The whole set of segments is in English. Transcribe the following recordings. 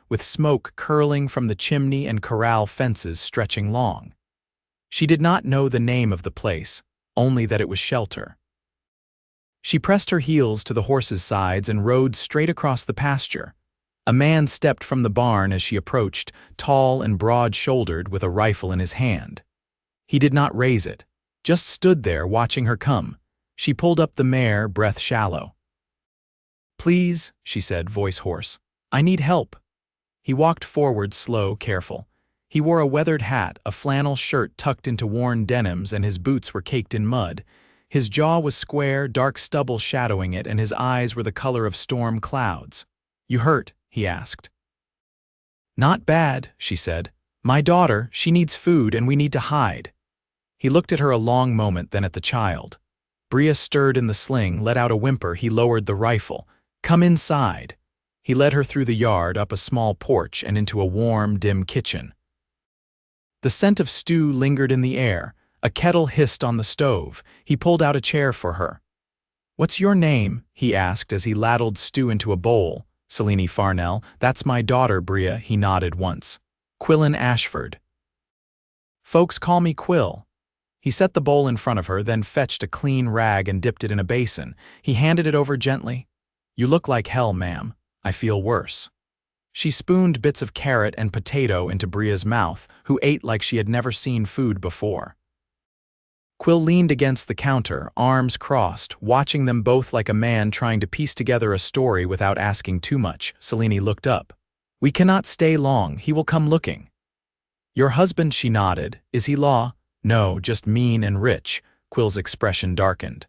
with smoke curling from the chimney and corral fences stretching long. She did not know the name of the place, only that it was shelter. She pressed her heels to the horses' sides and rode straight across the pasture. A man stepped from the barn as she approached, tall and broad-shouldered with a rifle in his hand. He did not raise it, just stood there watching her come. She pulled up the mare, breath shallow. "Please," she said, voice hoarse. "I need help." He walked forward, slow, careful. He wore a weathered hat, a flannel shirt tucked into worn denims, and his boots were caked in mud. His jaw was square, dark stubble shadowing it, and his eyes were the color of storm clouds. "You hurt?" he asked. "Not bad," she said. "My daughter, she needs food and we need to hide." He looked at her a long moment, then at the child. Bria stirred in the sling, let out a whimper. He lowered the rifle. "Come inside." He led her through the yard, up a small porch, and into a warm, dim kitchen. The scent of stew lingered in the air. A kettle hissed on the stove. He pulled out a chair for her. "What's your name?" he asked as he ladled stew into a bowl. "Selene Farnell. That's my daughter, Bria," he nodded once. "Quillen Ashford." "Folks call me Quill." He set the bowl in front of her, then fetched a clean rag and dipped it in a basin. He handed it over gently. "You look like hell, ma'am. I feel worse." She spooned bits of carrot and potato into Bria's mouth, who ate like she had never seen food before. Quill leaned against the counter, arms crossed, watching them both like a man trying to piece together a story without asking too much. Selene looked up. "We cannot stay long. He will come looking." "Your husband," she nodded. "Is he law?" "No, just mean and rich." Quill's expression darkened.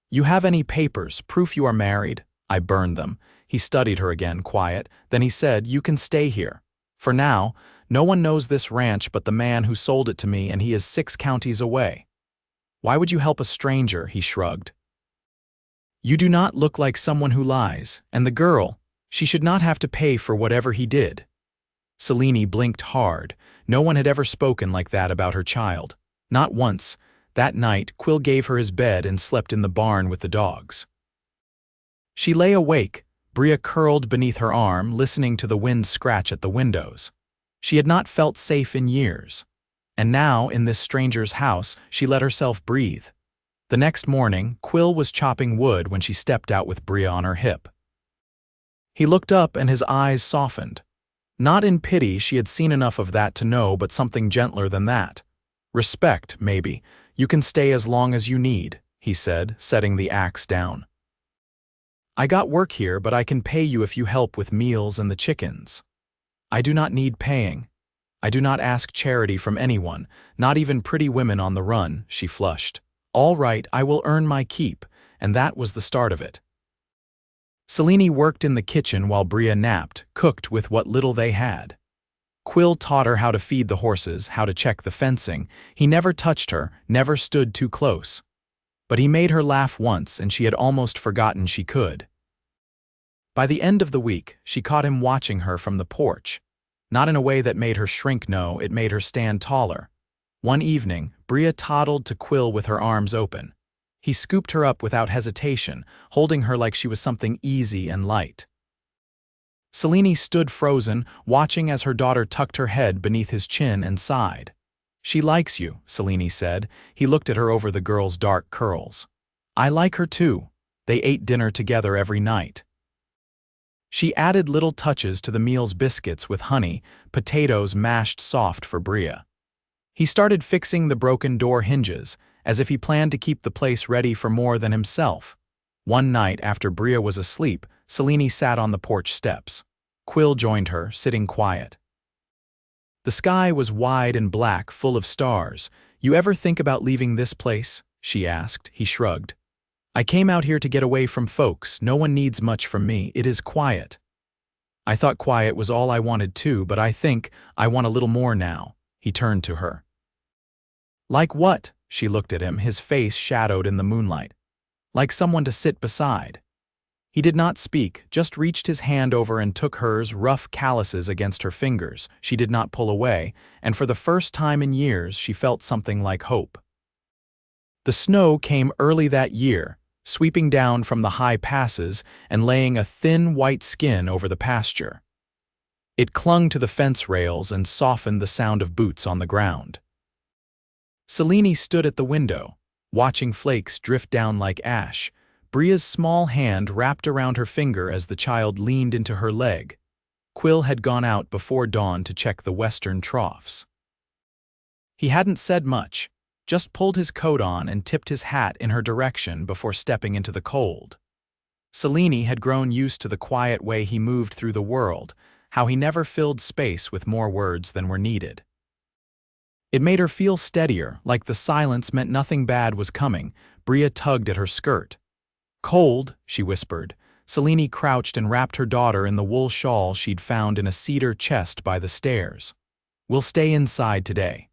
"You have any papers, proof you are married?" "I burned them." He studied her again, quiet. Then he said, "You can stay here. For now, no one knows this ranch but the man who sold it to me, and he is 6 counties away." "Why would you help a stranger?" he shrugged. "You do not look like someone who lies, and the girl, she should not have to pay for whatever he did." Selene blinked hard. No one had ever spoken like that about her child. Not once. That night, Quill gave her his bed and slept in the barn with the dogs. She lay awake, Bria curled beneath her arm, listening to the wind scratch at the windows. She had not felt safe in years. And now, in this stranger's house, she let herself breathe. The next morning, Quill was chopping wood when she stepped out with Bria on her hip. He looked up and his eyes softened. Not in pity, she had seen enough of that to know, but something gentler than that. "Respect, maybe. You can stay as long as you need," he said, setting the axe down. "I got work here, but I can pay you if you help with meals and the chickens." "I do not need paying. I do not ask charity from anyone, not even pretty women on the run," she flushed. "All right, I will earn my keep," and that was the start of it. Selene worked in the kitchen while Bria napped, cooked with what little they had. Quill taught her how to feed the horses, how to check the fencing. He never touched her, never stood too close. But he made her laugh once, and she had almost forgotten she could. By the end of the week, she caught him watching her from the porch. Not in a way that made her shrink, no, it made her stand taller. One evening, Bria toddled to Quill with her arms open. He scooped her up without hesitation, holding her like she was something easy and light. Selene stood frozen, watching as her daughter tucked her head beneath his chin and sighed. "She likes you," Selene said. He looked at her over the girl's dark curls. "I like her too." They ate dinner together every night. She added little touches to the meal's biscuits with honey, potatoes mashed soft for Bria. He started fixing the broken door hinges, as if he planned to keep the place ready for more than himself. One night, after Bria was asleep, Selene sat on the porch steps. Quill joined her, sitting quiet. The sky was wide and black, full of stars. "You ever think about leaving this place?" she asked. He shrugged. "I came out here to get away from folks. No one needs much from me. It is quiet." "I thought quiet was all I wanted too, but I think I want a little more now." He turned to her. "Like what?" She looked at him, his face shadowed in the moonlight. "Like someone to sit beside." He did not speak, just reached his hand over and took hers, rough calluses against her fingers. She did not pull away, and for the first time in years she felt something like hope. The snow came early that year, sweeping down from the high passes and laying a thin white skin over the pasture. It clung to the fence rails and softened the sound of boots on the ground. Selene stood at the window, watching flakes drift down like ash. Bria's small hand wrapped around her finger as the child leaned into her leg. Quill had gone out before dawn to check the western troughs. He hadn't said much, just pulled his coat on and tipped his hat in her direction before stepping into the cold. Selene had grown used to the quiet way he moved through the world, how he never filled space with more words than were needed. It made her feel steadier, like the silence meant nothing bad was coming. Bria tugged at her skirt. "Cold," she whispered. Selene crouched and wrapped her daughter in the wool shawl she'd found in a cedar chest by the stairs. "We'll stay inside today."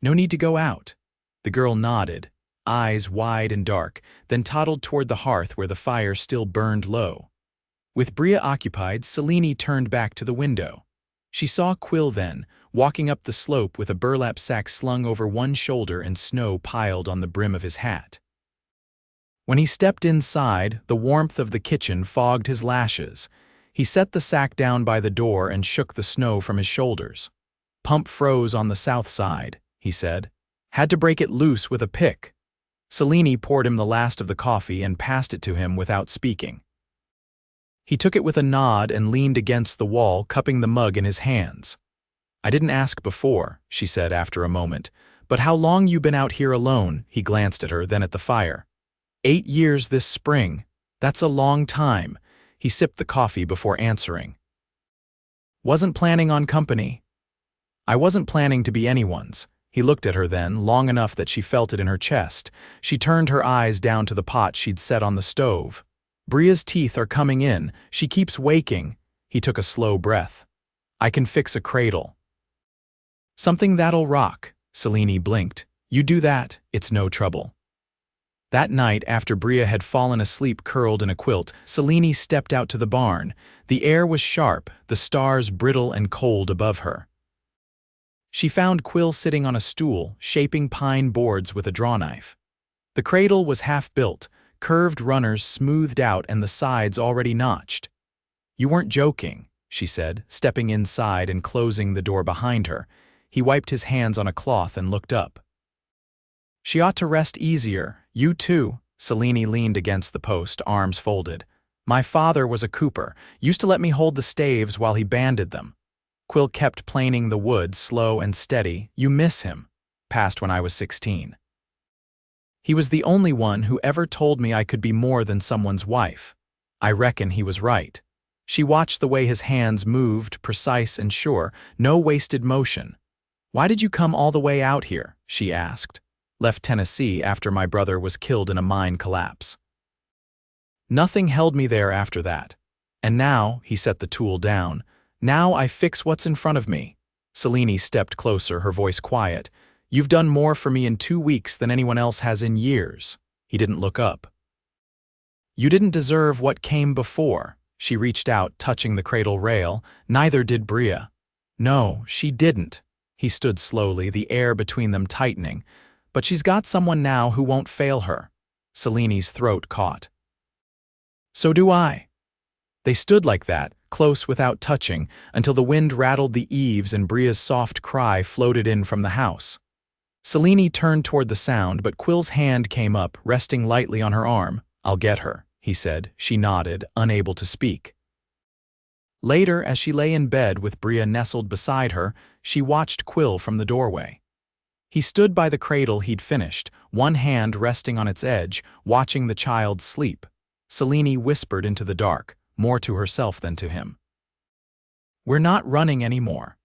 "No need to go out." The girl nodded, eyes wide and dark, then toddled toward the hearth where the fire still burned low. With Bria occupied, Selene turned back to the window. She saw Quill then, walking up the slope with a burlap sack slung over one shoulder and snow piled on the brim of his hat. When he stepped inside, the warmth of the kitchen fogged his lashes. He set the sack down by the door and shook the snow from his shoulders. "Pump froze on the south side," he said. "Had to break it loose with a pick." Selene poured him the last of the coffee and passed it to him without speaking. He took it with a nod and leaned against the wall, cupping the mug in his hands. "I didn't ask before," she said after a moment, "but how long you been out here alone?" He glanced at her, then at the fire. 8 years this spring. That's a long time." He sipped the coffee before answering. "Wasn't planning on company." "I wasn't planning to be anyone's." He looked at her then, long enough that she felt it in her chest. She turned her eyes down to the pot she'd set on the stove. "Bria's teeth are coming in. She keeps waking." He took a slow breath. "I can fix a cradle." "Something that'll rock." Selene blinked. "You do that, it's no trouble." That night, after Bria had fallen asleep curled in a quilt, Selene stepped out to the barn. The air was sharp, the stars brittle and cold above her. She found Quill sitting on a stool, shaping pine boards with a drawknife. The cradle was half-built, curved runners smoothed out and the sides already notched. "You weren't joking," she said, stepping inside and closing the door behind her. He wiped his hands on a cloth and looked up. "She ought to rest easier. You too." Selene leaned against the post, arms folded. "My father was a cooper, used to let me hold the staves while he banded them." Quill kept planing the wood, slow and steady. "You miss him." Passed when I was 16. "He was the only one who ever told me I could be more than someone's wife." I reckon he was right. She watched the way his hands moved, precise and sure, no wasted motion. "Why did you come all the way out here?" she asked. "Left Tennessee after my brother was killed in a mine collapse." "Nothing held me there after that. And now," he set the tool down, "now I fix what's in front of me." Selene stepped closer, her voice quiet. "You've done more for me in 2 weeks than anyone else has in years." He didn't look up. "You didn't deserve what came before." She reached out, touching the cradle rail. "Neither did Bria." "No, she didn't." He stood slowly, the air between them tightening. "But she's got someone now who won't fail her." Selene's throat caught. "So do I." They stood like that, close without touching, until the wind rattled the eaves and Bria's soft cry floated in from the house. Selene turned toward the sound, but Quill's hand came up, resting lightly on her arm. "I'll get her," he said. She nodded, unable to speak. Later, as she lay in bed with Bria nestled beside her, she watched Quill from the doorway. He stood by the cradle he'd finished, one hand resting on its edge, watching the child sleep. Selene whispered into the dark, more to herself than to him. "We're not running anymore."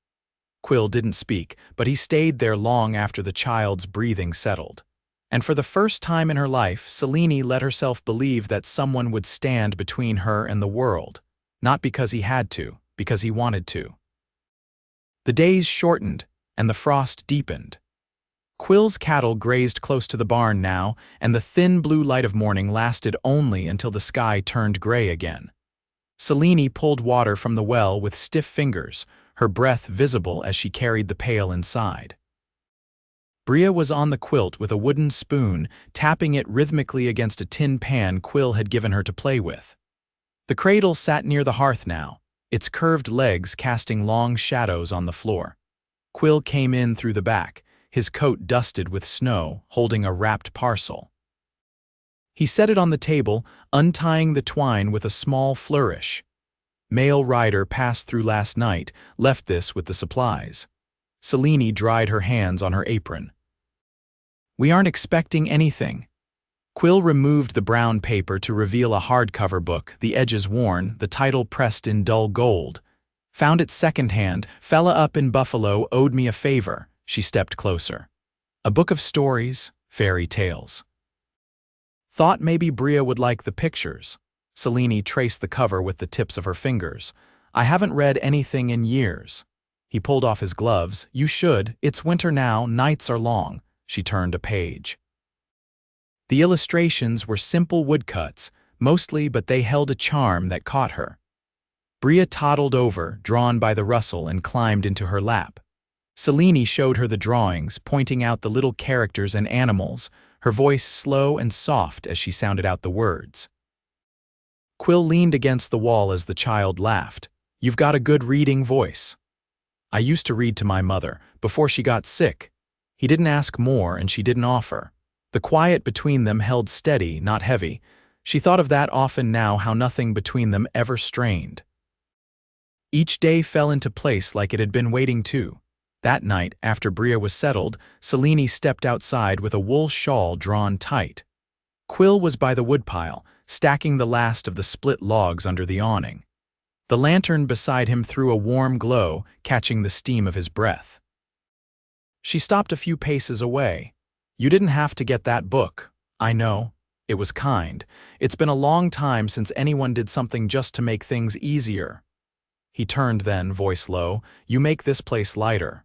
Quill didn't speak, but he stayed there long after the child's breathing settled. And for the first time in her life, Selene let herself believe that someone would stand between her and the world, not because he had to, because he wanted to. The days shortened, and the frost deepened. Quill's cattle grazed close to the barn now, and the thin blue light of morning lasted only until the sky turned gray again. Selene pulled water from the well with stiff fingers, her breath visible as she carried the pail inside. Bria was on the quilt with a wooden spoon, tapping it rhythmically against a tin pan Quill had given her to play with. The cradle sat near the hearth now, its curved legs casting long shadows on the floor. Quill came in through the back, his coat dusted with snow, holding a wrapped parcel. He set it on the table, untying the twine with a small flourish. Mail rider passed through last night, left this with the supplies. Selene dried her hands on her apron. We aren't expecting anything. Quill removed the brown paper to reveal a hardcover book, the edges worn, the title pressed in dull gold. Found it secondhand, fella up in Buffalo owed me a favor. She stepped closer. A book of stories, fairy tales. Thought maybe Bria would like the pictures. Selene traced the cover with the tips of her fingers. I haven't read anything in years. He pulled off his gloves. You should. It's winter now, nights are long. She turned a page. The illustrations were simple woodcuts, mostly, but they held a charm that caught her. Bria toddled over, drawn by the rustle, and climbed into her lap. Selene showed her the drawings, pointing out the little characters and animals, her voice slow and soft as she sounded out the words. Quill leaned against the wall as the child laughed. You've got a good reading voice. I used to read to my mother, before she got sick. He didn't ask more and she didn't offer. The quiet between them held steady, not heavy. She thought of that often now, how nothing between them ever strained. Each day fell into place like it had been waiting to. That night, after Bria was settled, Selene stepped outside with a wool shawl drawn tight. Quill was by the woodpile, stacking the last of the split logs under the awning. The lantern beside him threw a warm glow, catching the steam of his breath. She stopped a few paces away. You didn't have to get that book. I know. It was kind. It's been a long time since anyone did something just to make things easier. He turned then, voice low. You make this place lighter.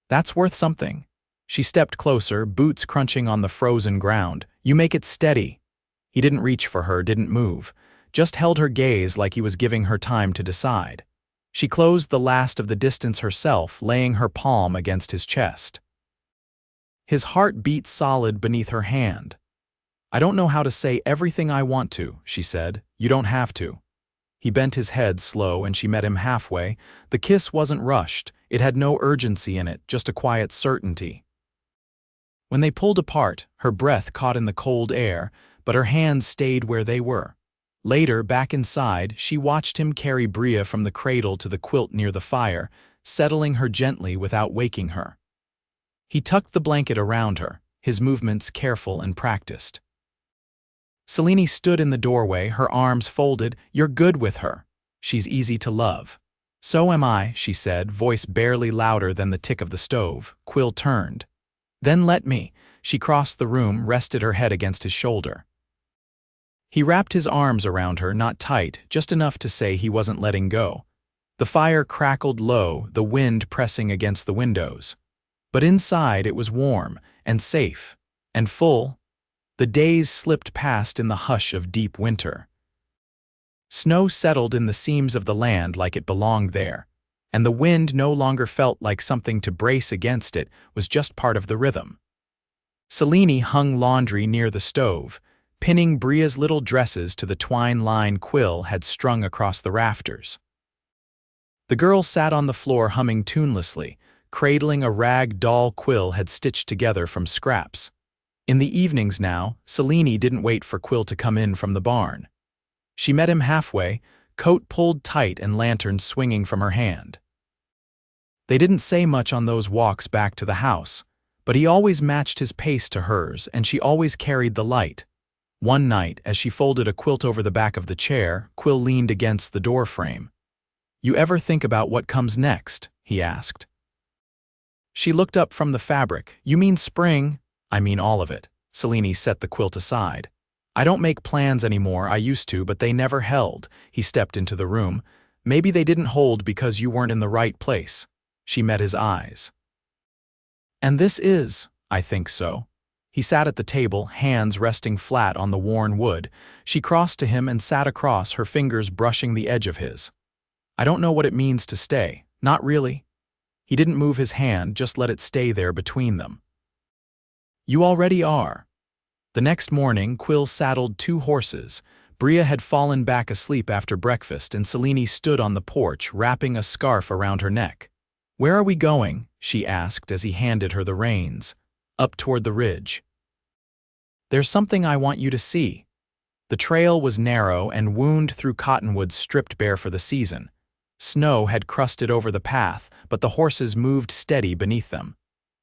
That's worth something. She stepped closer, boots crunching on the frozen ground. You make it steady. He didn't reach for her, didn't move, just held her gaze like he was giving her time to decide. She closed the last of the distance herself, laying her palm against his chest. His heart beat solid beneath her hand. I don't know how to say everything I want to, she said. You don't have to. He bent his head slow and she met him halfway. The kiss wasn't rushed. It had no urgency in it, just a quiet certainty. When they pulled apart, her breath caught in the cold air, but her hands stayed where they were. Later, back inside, she watched him carry Bria from the cradle to the quilt near the fire, settling her gently without waking her. He tucked the blanket around her, his movements careful and practiced. Selene stood in the doorway, her arms folded. You're good with her. She's easy to love. So am I, she said, voice barely louder than the tick of the stove. Quill turned. Then let me. She crossed the room, rested her head against his shoulder. He wrapped his arms around her, not tight, just enough to say he wasn't letting go. The fire crackled low, the wind pressing against the windows. But inside it was warm, and safe, and full. The days slipped past in the hush of deep winter. Snow settled in the seams of the land like it belonged there, and the wind no longer felt like something to brace against, it was just part of the rhythm. Selene hung laundry near the stove, pinning Bria's little dresses to the twine line Quill had strung across the rafters. The girl sat on the floor humming tunelessly, cradling a rag doll Quill had stitched together from scraps. In the evenings now, Selene didn't wait for Quill to come in from the barn. She met him halfway, coat pulled tight and lantern swinging from her hand. They didn't say much on those walks back to the house, but he always matched his pace to hers, and she always carried the light. One night, as she folded a quilt over the back of the chair, Quill leaned against the door frame. You ever think about what comes next? He asked. She looked up from the fabric. You mean spring? I mean all of it. Selene set the quilt aside. I don't make plans anymore, I used to, but they never held. He stepped into the room. Maybe they didn't hold because you weren't in the right place. She met his eyes. And this is, I think so. He sat at the table, hands resting flat on the worn wood. She crossed to him and sat across, her fingers brushing the edge of his. I don't know what it means to stay. Not really. He didn't move his hand, just let it stay there between them. You already are. The next morning, Quill saddled 2 horses. Bria had fallen back asleep after breakfast and Selene stood on the porch, wrapping a scarf around her neck. "Where are we going?" she asked as he handed her the reins. "Up toward the ridge." "There's something I want you to see." The trail was narrow and wound through cottonwoods stripped bare for the season. Snow had crusted over the path, but the horses moved steady beneath them.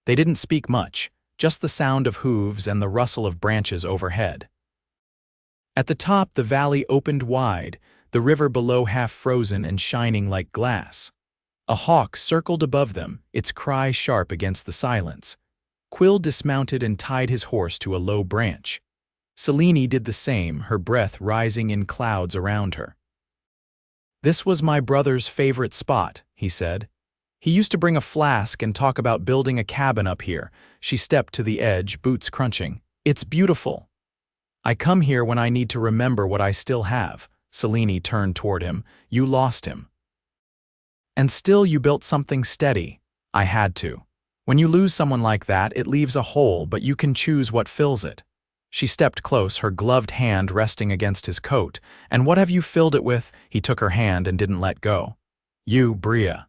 They didn't speak much, just the sound of hooves and the rustle of branches overhead. At the top, the valley opened wide, the river below half frozen and shining like glass. A hawk circled above them, its cry sharp against the silence. Quill dismounted and tied his horse to a low branch. Selene did the same, her breath rising in clouds around her. "This was my brother's favorite spot," he said. "He used to bring a flask and talk about building a cabin up here." She stepped to the edge, boots crunching. "It's beautiful. I come here when I need to remember what I still have." Selene turned toward him. "You lost him. And still you built something steady." "I had to. When you lose someone like that, it leaves a hole, but you can choose what fills it." She stepped close, her gloved hand resting against his coat. "And what have you filled it with?" He took her hand and didn't let go. "You, Bria."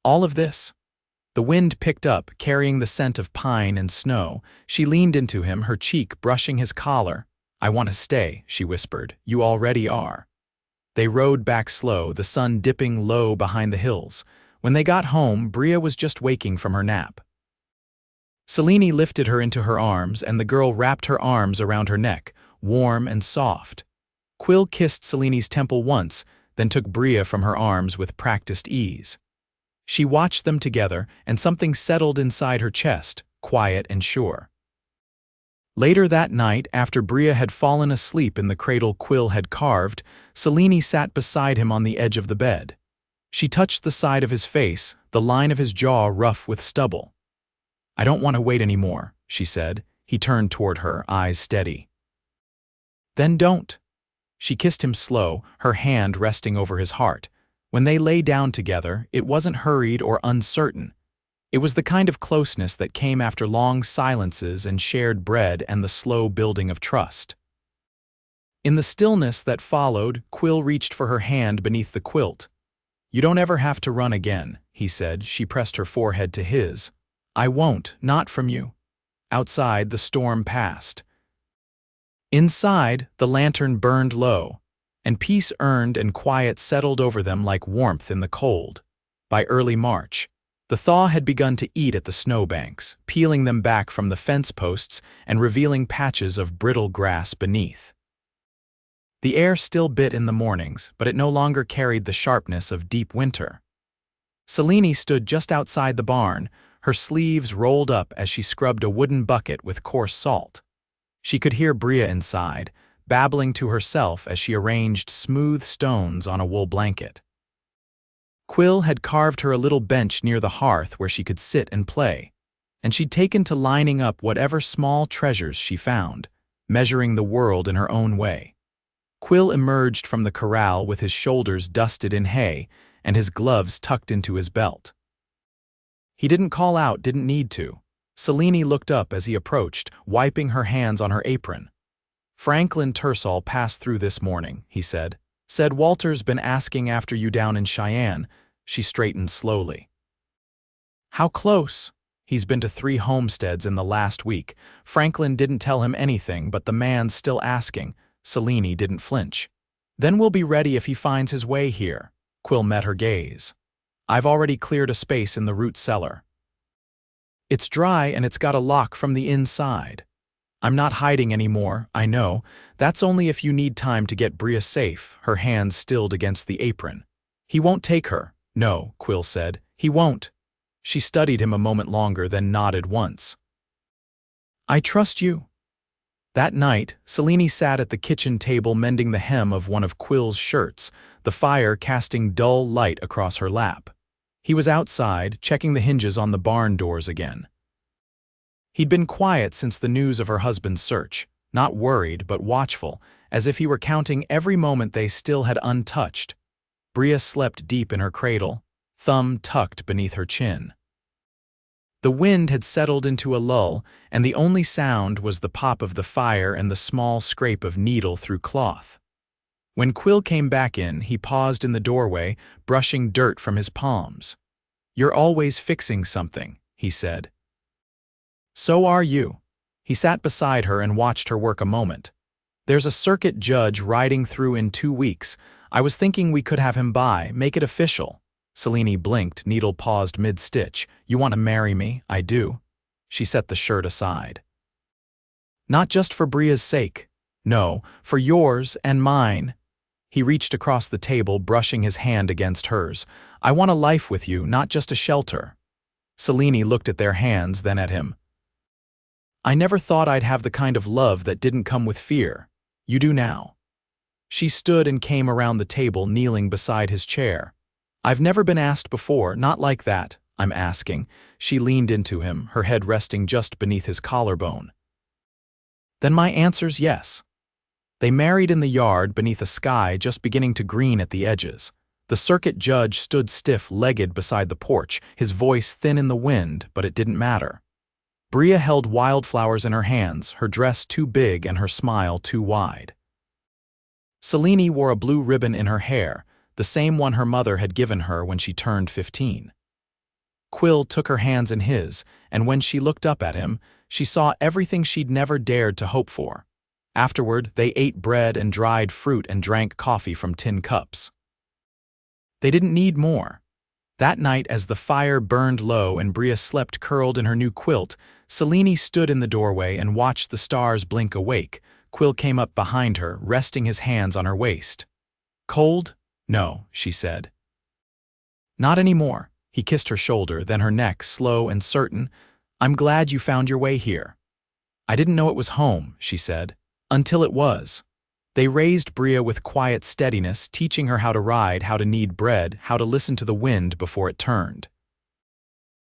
"All of this?" The wind picked up, carrying the scent of pine and snow. She leaned into him, her cheek brushing his collar. "I want to stay," she whispered. "You already are." They rode back slow, the sun dipping low behind the hills. When they got home, Bria was just waking from her nap. Selene lifted her into her arms, and the girl wrapped her arms around her neck, warm and soft. Quill kissed Selene's temple once, then took Bria from her arms with practiced ease. She watched them together, and something settled inside her chest, quiet and sure. Later that night, after Bria had fallen asleep in the cradle Quill had carved, Selene sat beside him on the edge of the bed. She touched the side of his face, the line of his jaw rough with stubble. "I don't want to wait anymore," she said. He turned toward her, eyes steady. "Then don't." She kissed him slow, her hand resting over his heart. When they lay down together, it wasn't hurried or uncertain. It was the kind of closeness that came after long silences and shared bread and the slow building of trust. In the stillness that followed, Quill reached for her hand beneath the quilt. "You don't ever have to run again," he said. She pressed her forehead to his. "I won't, not from you." Outside, the storm passed. Inside, the lantern burned low, and peace earned and quiet settled over them like warmth in the cold. By early March, the thaw had begun to eat at the snowbanks, peeling them back from the fence posts and revealing patches of brittle grass beneath. The air still bit in the mornings, but it no longer carried the sharpness of deep winter. Selene stood just outside the barn, her sleeves rolled up as she scrubbed a wooden bucket with coarse salt. She could hear Bria inside, babbling to herself as she arranged smooth stones on a wool blanket. Quill had carved her a little bench near the hearth where she could sit and play, and she'd taken to lining up whatever small treasures she found, measuring the world in her own way. Quill emerged from the corral with his shoulders dusted in hay and his gloves tucked into his belt. He didn't call out, didn't need to. Selene looked up as he approached, wiping her hands on her apron. "Franklin Tersall passed through this morning," he said. "Said Walter's been asking after you down in Cheyenne." She straightened slowly. "How close?" "He's been to 3 homesteads in the last week. Franklin didn't tell him anything, but the man's still asking." Selene didn't flinch. "Then we'll be ready if he finds his way here." Quill met her gaze. "I've already cleared a space in the root cellar. It's dry and it's got a lock from the inside. I'm not hiding anymore, I know. That's only if you need time to get Bria safe," her hands stilled against the apron. "He won't take her." "No," Quill said. "He won't." She studied him a moment longer, then nodded once. "I trust you." That night, Selene sat at the kitchen table mending the hem of one of Quill's shirts, the fire casting dull light across her lap. He was outside, checking the hinges on the barn doors again. He'd been quiet since the news of her husband's search, not worried but watchful, as if he were counting every moment they still had untouched. Bria slept deep in her cradle, thumb tucked beneath her chin. The wind had settled into a lull, and the only sound was the pop of the fire and the small scrape of needle through cloth. When Quill came back in, he paused in the doorway, brushing dirt from his palms. "You're always fixing something," he said. "So are you." He sat beside her and watched her work a moment. "There's a circuit judge riding through in 2 weeks. I was thinking we could have him by, make it official." Selene blinked, needle paused mid-stitch. "You want to marry me?" "I do." She set the shirt aside. "Not just for Bria's sake. No, for yours and mine." He reached across the table, brushing his hand against hers. "I want a life with you, not just a shelter." Selene looked at their hands, then at him. "I never thought I'd have the kind of love that didn't come with fear. You do now." She stood and came around the table, kneeling beside his chair. "I've never been asked before, not like that. I'm asking." She leaned into him, her head resting just beneath his collarbone. "Then my answer's yes." They married in the yard beneath a sky just beginning to green at the edges. The circuit judge stood stiff-legged beside the porch, his voice thin in the wind, but it didn't matter. Bria held wildflowers in her hands, her dress too big and her smile too wide. Selene wore a blue ribbon in her hair, the same one her mother had given her when she turned 15. Quill took her hands in his, and when she looked up at him, she saw everything she'd never dared to hope for. Afterward, they ate bread and dried fruit and drank coffee from tin cups. They didn't need more. That night, as the fire burned low and Bria slept curled in her new quilt, Selene stood in the doorway and watched the stars blink awake. Quill came up behind her, resting his hands on her waist. "Cold?" "No," she said. "Not anymore." He kissed her shoulder, then her neck, slow and certain. "I'm glad you found your way here." "I didn't know it was home," she said. "Until it was." They raised Bria with quiet steadiness, teaching her how to ride, how to knead bread, how to listen to the wind before it turned.